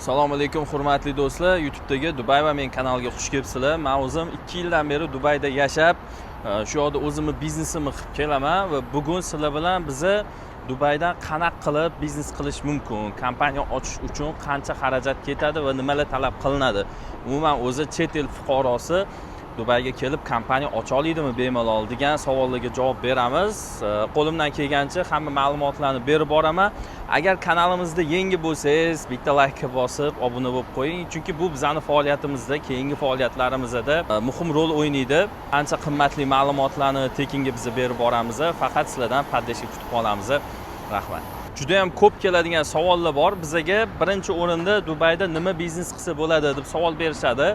Assalomu alaykum hurmatli do'stlar, YouTube'dagi Dubay va men kanaliga xush kelibsizlar. Men o'zim 2 yildan beri Dubayda yashab, shu yerda o'zimni biznesimni qilib kelaman va bugun sizlar bilan biza Dubaydan qanaqa qilib biznes qilish mumkin, kompaniya ochish uchun qancha xarajat ketadi va nimalar talab qilinadi. Umuman o'zi chet el fuqarosi Dubayga kelib kompaniya ocha oladimi bemalol degan savollarga javob beramiz. Qo'limdan kelgancha hamma ma'lumotlarni berib boraman. Agar kanalimizda yangi bo'lsangiz, bitta like bosib, obuna bo'lib qo'ying, chunki bu bizning faoliyatimizda, keyingi faoliyatlarimizda muhim rol o'ynaydi. Ancha qimmatli ma'lumotlarni tekinga biz berib boramiz, faqat sizlardan poddeshka kutib qolamiz. Rahmat. Juda ham ko'p keladigan savollar bor. Bizaga birinchi o'rinda Dubayda nima biznes qilsa bo'ladi deb savol berishadi.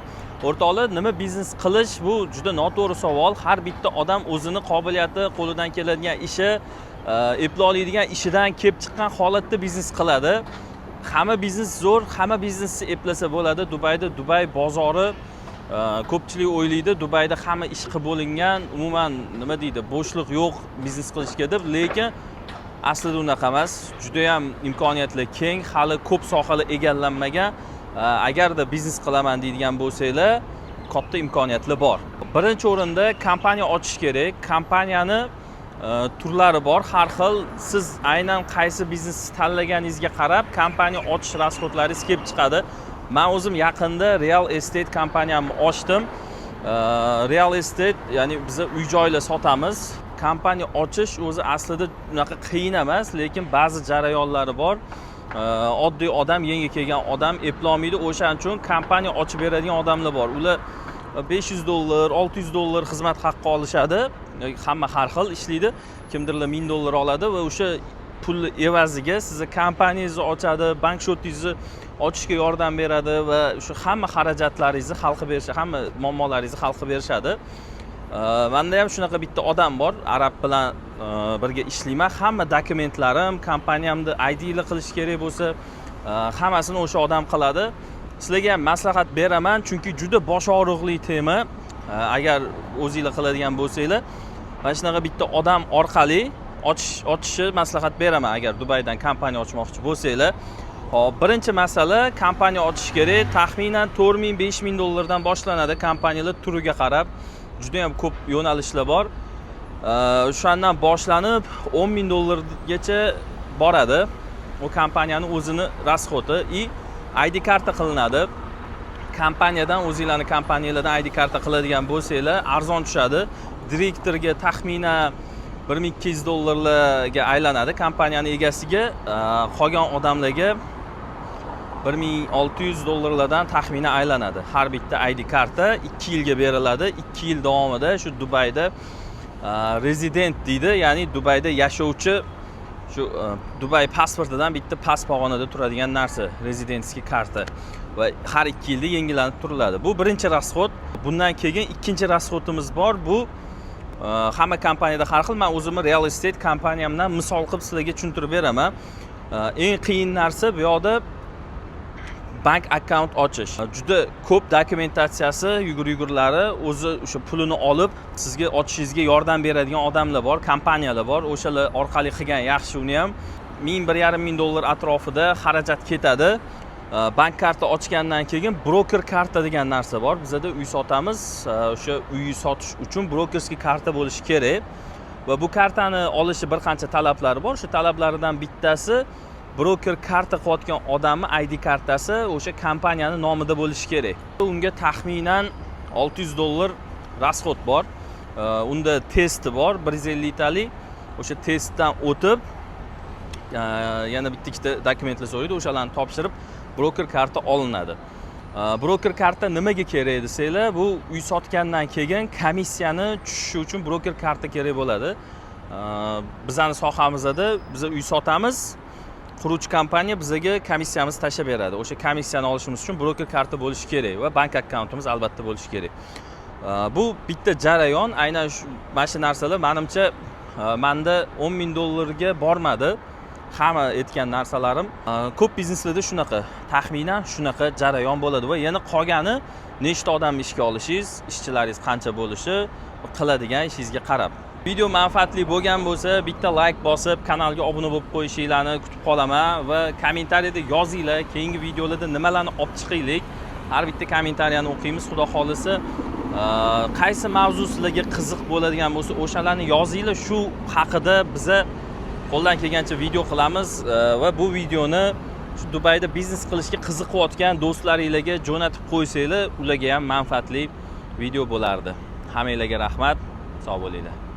O'rtoqlar, nima biznes qilish bu juda noto'g'ri savol. Har bitta odam o'zini qobiliyati, qo'lidan keladigan ishi, eplay oladigan ishidan kelib chiqqan holatda biznes qiladi. Hamma biznes zo'r, hamma biznesni eplasa bo'ladi. Dubayda Dubay bozori ko'pchilik o'ylaydi, Dubayda hamma ish qilib bo'lingan, umuman nima deydi, bo'shliq yo'q biznes qilishga deb, lekin aslida unaqa emas. Juda ham imkoniyatlar keng, hali ko'p sohalar egallanmagan. Agarda biznes qilaman deydigan bo'lsanglar, katta imkoniyatlar bor. Birinchi o'rinda kompaniya ochish kerak. Kompaniyani turlari bor, har xil. Siz aynan qaysi biznesni tanlaganingizga qarab kompaniya ochish rasxodlaringiz kelib chiqadi. Men o'zim yaqinda real estate kompaniyamni ochdim. Real estate, ya'ni biz uy-joylar sotamiz. Kompaniya ochish o'zi aslida unaqa qiyin emas, lekin ba'zi jarayonlari bor. Oddiy odam, yangi kelgan odam eplolmaydi. O'shaning uchun kompaniya ochib beradigan odamlar bor. Ular $500, $600 xizmat haqqi olishadi. Hamma har xil ishlaydi. Kimdirlar $1000 oladi va o'sha pul evaziga sizni kompaniyangizni ochadi, bank shotingizni ochishga yordam beradi va o'sha hamma xarajatlaringizni hal qilib berishadi, hamma muammolaringizni hal qilib berishadi. Menda ham shunaqa bitta odam bor, arab bilan birga ishlayman. Hamma dokumentlarim, kompaniyamda ID'lar qilish kerak bo'lsa, hammasini o'sha odam qiladi. Sizlarga ham maslahat beraman, chunki juda bosh og'riqli tema. Agar o'zingizlar qiladigan bo'lsanglar, mana shunaqa bitta odam orqali ochishni maslahat beraman agar Dubaydan kompaniya ochmoqchi bo'lsanglar. Hop, birinchi masala, kompaniya ochish kerak. Taxminan $4000-5000 dan boshlanadi kompaniyalar turiga qarab. Juda ham ko'p yo'nalishlar bor. O'shandan boshlanib $10,000 gacha boradi. O kompaniyaning o'zini rasxodi ID karta qilinadi. Kompaniyadan, o'zingizlarning kompaniyalardan ID karta qiladigan bo'lsanglar, arzon tushadi. Direktorga taxminan $1200 ga aylanadi kompaniyaning egasiga, qolgan odamlarga $1600 dan taxminan aylanadi. Har bitta ID karta 2 yilga beriladi. 2 yil davomida shu Dubayda resident deydi, ya'ni Dubayda yashovchi, shu Dubay pasportidan bitta past pog'onada turadigan narsa, rezidenskiy karta va har 2 yilda yangilanib turiladi. Bu birinchi rasxod. Bundan keyin ikkinchi rasxodimiz bor. Bu hamma kompaniyada har xil. Men o'zimni real estate kompaniyamdan misol qilib sizlarga tushuntirib beraman. Eng qiyin narsa bu yoqda bank account ochish. Juda ko'p dokumentatsiyasi, yugurlari, o'zi o'sha pulini olib sizga ochishingizga yordam beradigan odamlar bor, kompaniyalar bor. O'shalar orqali qilgan yaxshi. Uni ham $1,000-1,500 atrofida xarajat ketadi. Bank karta ochgandan keyin broker karta degan narsa bor. Bizda uy sotamiz. O'sha uyni sotish uchun brokerskiy karta bo'lishi kerak. Va bu kartani olishi bir qancha talablari bor. Shu talablaridan bittasi broker karta qilayotgan odamni ID kartasi o'sha kompaniyaning nomida bo'lishi kerak. Unga taxminan $600 rasxod bor. Unda testi bor, 150 talik. O'sha testdan o'tib, yana bitta ikkita dokumentlar so'raydi, o'shalarni topshirib broker karta olinadi. Broker karta nimaga kerak desanglar, bu uy sotgandan keyin komissiyani tushishi uchun broker karta kerak bo'ladi. Bizning sohamizda biz uy sotamiz, quruvchi kompaniya bizga komissiyamizni tashab beradi. O'sha komissiyani olishimiz uchun broker karta bo'lishi kerak va bank akkauntimiz albatta bo'lishi kerak. Bu bitta jarayon. Aynan mana shu narsalar menimcha menda $10,000 ga bormadi. Hamma aytgan narsalarim ko'p bizneslarda shunaqa, taxminan shunaqa jarayon bo'ladi va yana qolgani nechta odamni ishga olishingiz, ishchilaringiz qancha bo'lishi, qiladigan ishingizga qarab. Video manfaatli bo'lgan bo'lsa, bitta like bosib, kanalga obuna bo'lib qo'yishinglarni kutib qolaman va kommentariyada yozinglar, keyingi videolarda nimalarni olib chiqaylik. Har bitta kommentariyani o'qiymiz, xudo xolisa. Qaysi mavzu sizlarga qiziq bo'ladigan bo'lsa, o'shalarni yozinglar. Shu haqida biza qo'ldan kelgancha video qilamiz va bu videoni shu Dubayda biznes qilishga qiziqayotgan do'stlaringizga jo'natib qo'ysanglar, ularga ham manfaatli video bo'lardi. Hammanglarga rahmat. Sog' bo'linglar.